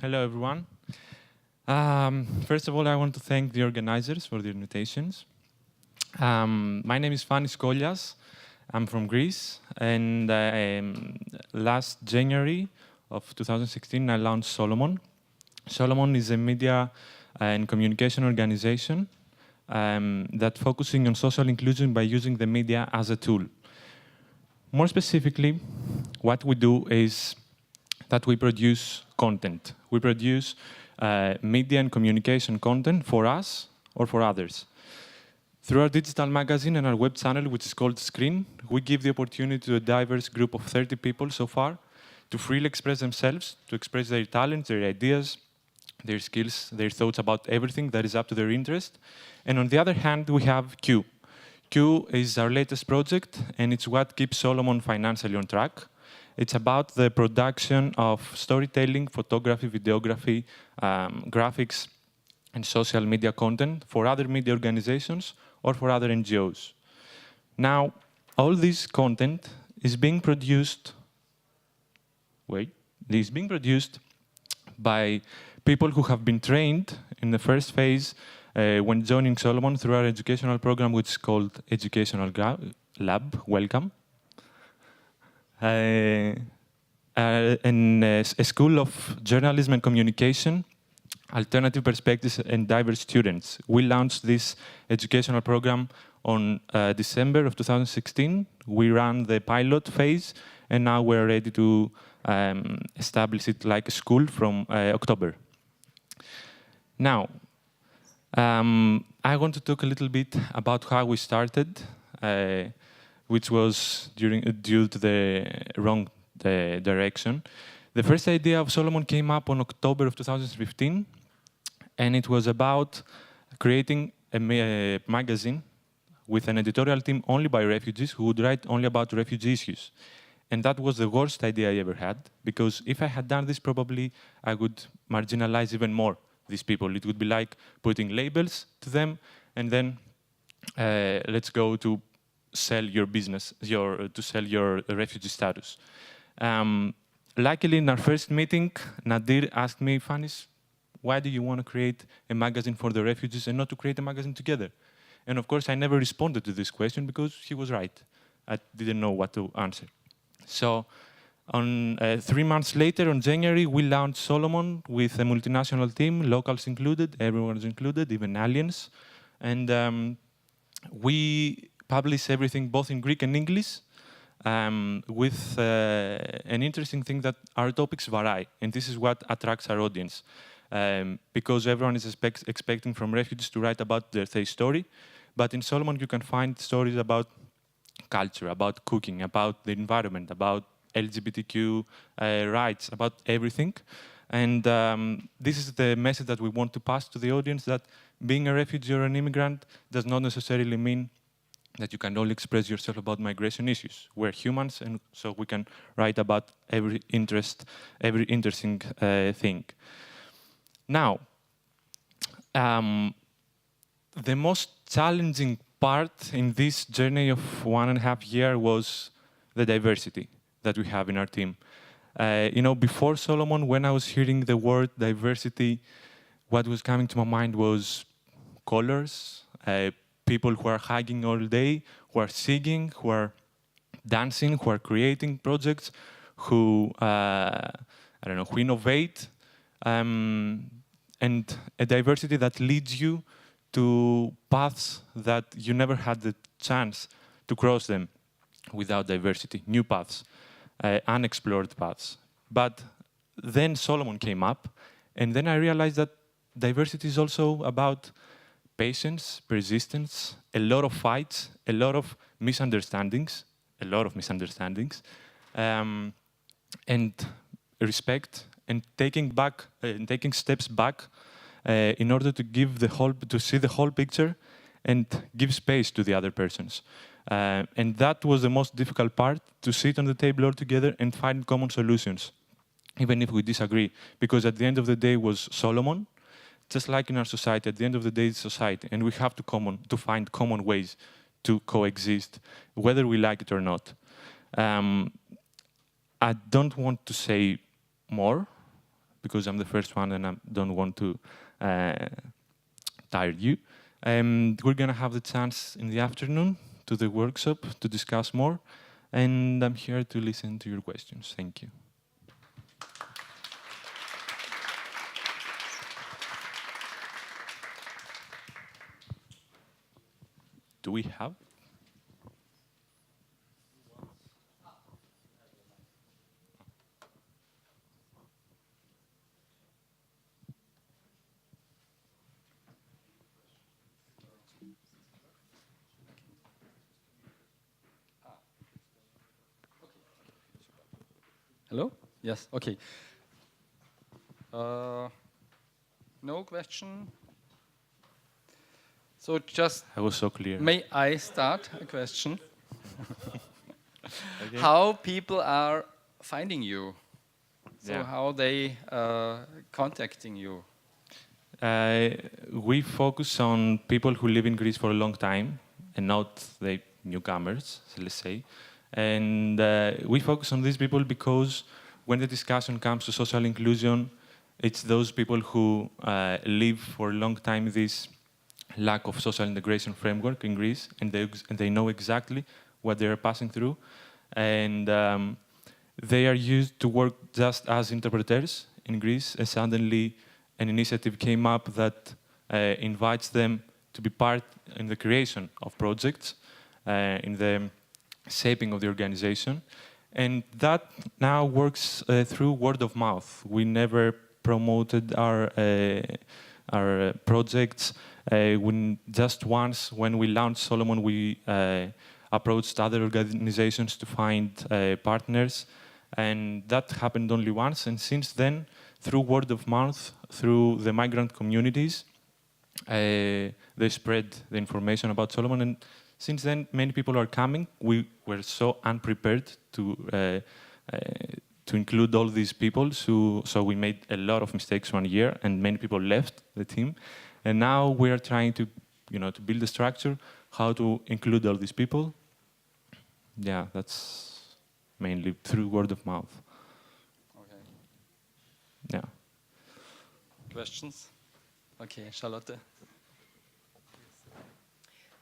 Hello, everyone. First of all, I want to thank the organizers for the invitations. My name is Fanis Kolias. I'm from Greece, and last January of 2016, I launched Solomon. Solomon is a media and communication organization that focusing on social inclusion by using the media as a tool. More specifically, what we do is that we produce content. We produce media and communication content for us or for others. Through our digital magazine and our web channel, which is called Screen, we give the opportunity to a diverse group of 30 people so far to freely express themselves, to express their talents, their ideas, their skills, their thoughts about everything that is up to their interest. And on the other hand, we have Q. Q is our latest project, and it's what keeps Solomon financially on track. It's about the production of storytelling, photography, videography, graphics, and social media content for other media organizations or for other NGOs. Now, all this content is being produced, by people who have been trained in the first phase when joining Solomon through our educational program, which is called Educational Lab. Welcome. In a School of Journalism and Communication, Alternative Perspectives and Diverse Students. We launched this educational program on December of 2016. We ran the pilot phase, and now we're ready to establish it like a school from October. Now, I want to talk a little bit about how we started, which was due to the wrong direction. The first idea of Solomon came up on October of 2015, and it was about creating a magazine with an editorial team only by refugees who would write only about refugee issues. And that was the worst idea I ever had, because if I had done this, probably I would marginalize even more these people. It would be like putting labels to them, and then let's go to sell your business, to sell your refugee status. Luckily, in our first meeting, Nadir asked me, Fanis, why do you want to create a magazine for the refugees and not to create a magazine together? And of course, I never responded to this question because he was right. I didn't know what to answer. So, 3 months later, in January, we launched Solomon with a multinational team, locals included, everyone is included, even aliens. And we publish everything both in Greek and English, with an interesting thing that our topics vary, and this is what attracts our audience. Because everyone is expecting from refugees to write about their story, but in Solomon you can find stories about culture, about cooking, about the environment, about LGBTQ rights, about everything. And this is the message that we want to pass to the audience, that being a refugee or an immigrant does not necessarily mean that you can only express yourself about migration issues. We're humans, and so we can write about every interesting thing. Now, the most challenging part in this journey of 1.5 years was the diversity that we have in our team. Before Solomon, when I was hearing the word diversity, what was coming to my mind was colors, people who are hugging all day, who are singing, who are dancing, who are creating projects, who who innovate, and a diversity that leads you to paths that you never had the chance to cross them without diversity, new paths, unexplored paths. But then Solomon came up, and then I realized that diversity is also about patience, persistence, a lot of fights, a lot of misunderstandings, and respect, and taking steps back in order to see the whole picture and give space to the other persons. And that was the most difficult part, to sit on the table all together and find common solutions, even if we disagree. Because at the end of the day, it was Solomon. Just like in our society, at the end of the day, it's society, and we have to find common ways to coexist, whether we like it or not. I don't want to say more, because I'm the first one and I don't want to tire you. We're going to have the chance in the afternoon to the workshop to discuss more, and I'm here to listen to your questions. Thank you. Do we have? Hello? Yes, okay. No question? So just, I was so clear. may I start a question? Okay. How people are finding you? So Yeah. how they contacting you? We focus on people who live in Greece for a long time and not the newcomers, so let's say. And we focus on these people because when the discussion comes to social inclusion, it's those people who live for a long time this lack of social integration framework in Greece, and they know exactly what they are passing through. And they are used to work just as interpreters in Greece, and suddenly an initiative came up that invites them to be part in the creation of projects, in the shaping of the organization. And that now works through word of mouth. We never promoted our projects. Just once, when we launched Solomon, we approached other organizations to find partners. And that happened only once. And since then, through word of mouth, through the migrant communities, they spread the information about Solomon. And since then, many people are coming. We were so unprepared to include all these people, so we made a lot of mistakes 1 year, and many people left the team. And now we are trying to, to build a structure, how to include all these people. Yeah, that's mainly through word of mouth. Okay. Yeah. Questions? Okay, Charlotte.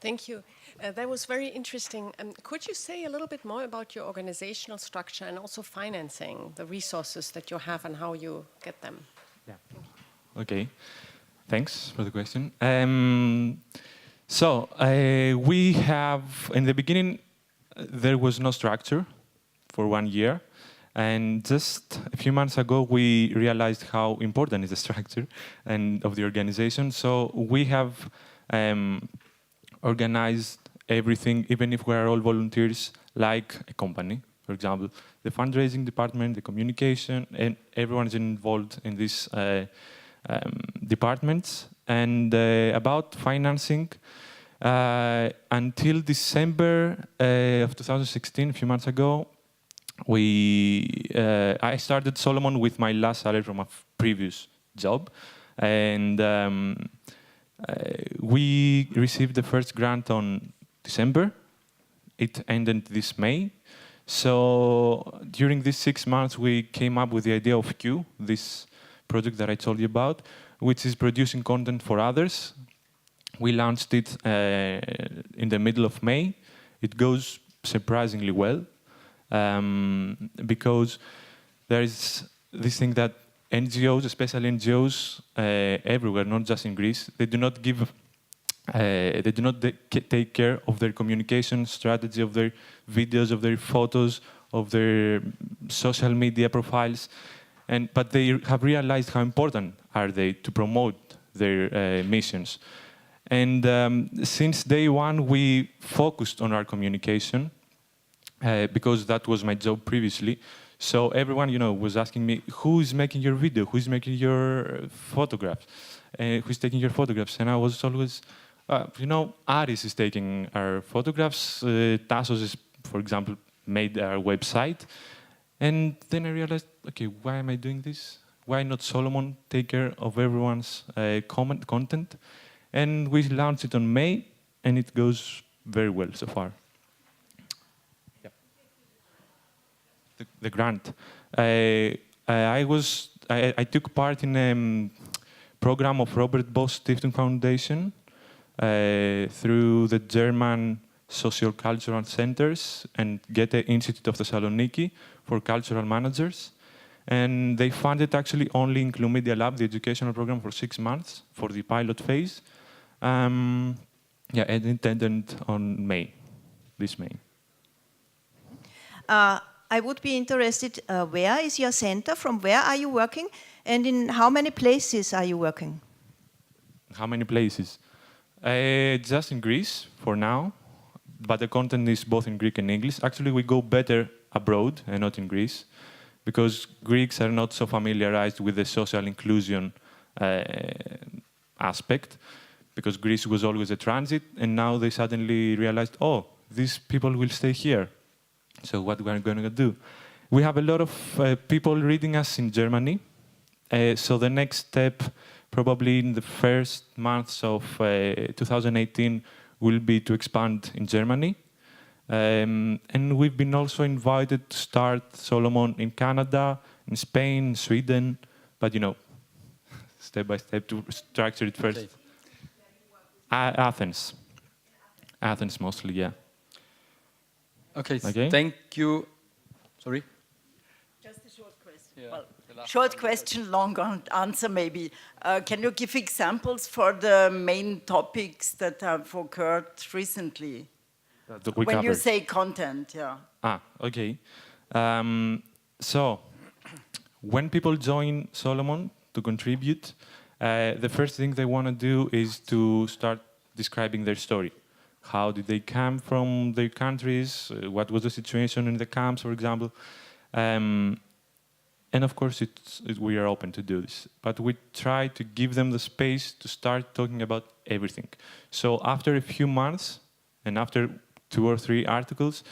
Thank you. That was very interesting. Could you say a little bit more about your organizational structure and also financing, the resources that you have and how you get them? Yeah. Okay. Thanks for the question. We have, in the beginning, there was no structure for 1 year. And just a few months ago, we realized how important is the structure and of the organization. So we have organized everything, even if we are all volunteers, like a company. For example, the fundraising department, the communication, and everyone is involved in these departments. And about financing, until December of 2016, a few months ago, I started Solomon with my last salary from a previous job, and we received the first grant on December. It ended this May. So during these 6 months, we came up with the idea of Q, this project that I told you about, which is producing content for others. We launched it in the middle of May. It goes surprisingly well, because there is this thing that NGOs, especially NGOs everywhere, not just in Greece, they do not take care of their communication strategy, of their videos, of their photos, of their social media profiles, but they have realized how important are they to promote their missions. And since day one, we focused on our communication because that was my job previously. So everyone, was asking me, who is making your video? Who is making your photographs? Who is taking your photographs? And I was always, Aris is taking our photographs. Tassos is, for example, made our website. And then I realized, okay, why am I doing this? Why not Solomon take care of everyone's content? And we launched it on May, and it goes very well so far. The grant. I was I took part in a program of Robert Bosch Stiftung Foundation through the German Social Cultural Centers and Goethe Institute of Thessaloniki for cultural managers. And they funded actually only in Civilmedia Lab, the educational program, for 6 months for the pilot phase. And it ended on May, this May. I would be interested, where is your center? From where are you working? And in how many places are you working? How many places? Just in Greece for now, but the content is both in Greek and English. Actually, we go better abroad and not in Greece, because Greeks are not so familiarized with the social inclusion aspect, because Greece was always a transit, and now they suddenly realized, oh, these people will stay here. So what we're going to do? We have a lot of people reading us in Germany. So the next step, probably in the first months of 2018, will be to expand in Germany. And we've been also invited to start Solomon in Canada, in Spain, Sweden, but step by step to structure it first. Okay. Athens. Athens mostly, yeah. Okay, Okay. thank you. Sorry? Just a short question. Yeah, Well, the last short one. question, long answer maybe. Can you give examples for the main topics that have occurred recently? That we When you covered. say content, yeah. Okay. So, when people join Solomon to contribute, the first thing they want to do is to start describing their story. How did they come from their countries? What was the situation in the camps, for example? And of course, we are open to do this. But we try to give them the space to start talking about everything. So after a few months, and after 2 or 3 articles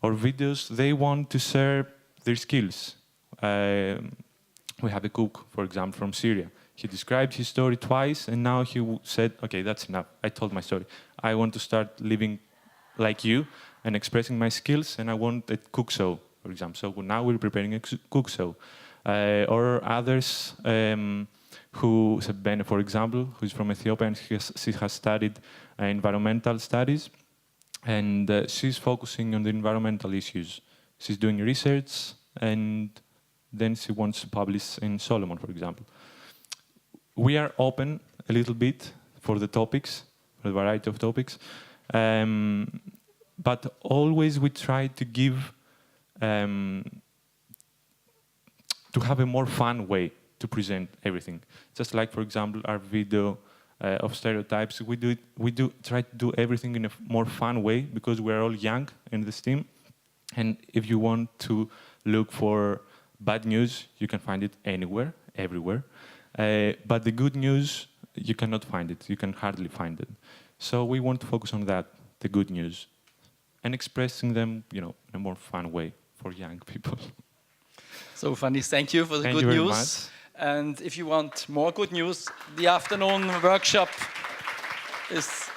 or videos, they want to share their skills. We have a cook, for example, from Syria. He described his story twice, and now he said, okay, that's enough. I told my story. I want to start living like you and expressing my skills, and I want a cook show, for example. So now we're preparing a cook show. Or others who, Sebene, for example, who's from Ethiopia, and she has studied environmental studies, and she's focusing on the environmental issues. She's doing research, and then she wants to publish in Solomon, for example. We are open a little bit for the topics, for the variety of topics, but always we try to give, to have a more fun way to present everything. Just like, for example, our video of stereotypes, we try to do everything in a more fun way, because we're all young in this team. And if you want to look for bad news, you can find it anywhere, everywhere. But the good news, you cannot find it. You can hardly find it. So we want to focus on that, the good news, and expressing them, in a more fun way for young people. So, Fanny, thank you for the Thank good you very news. much. And if you want more good news, the afternoon workshop is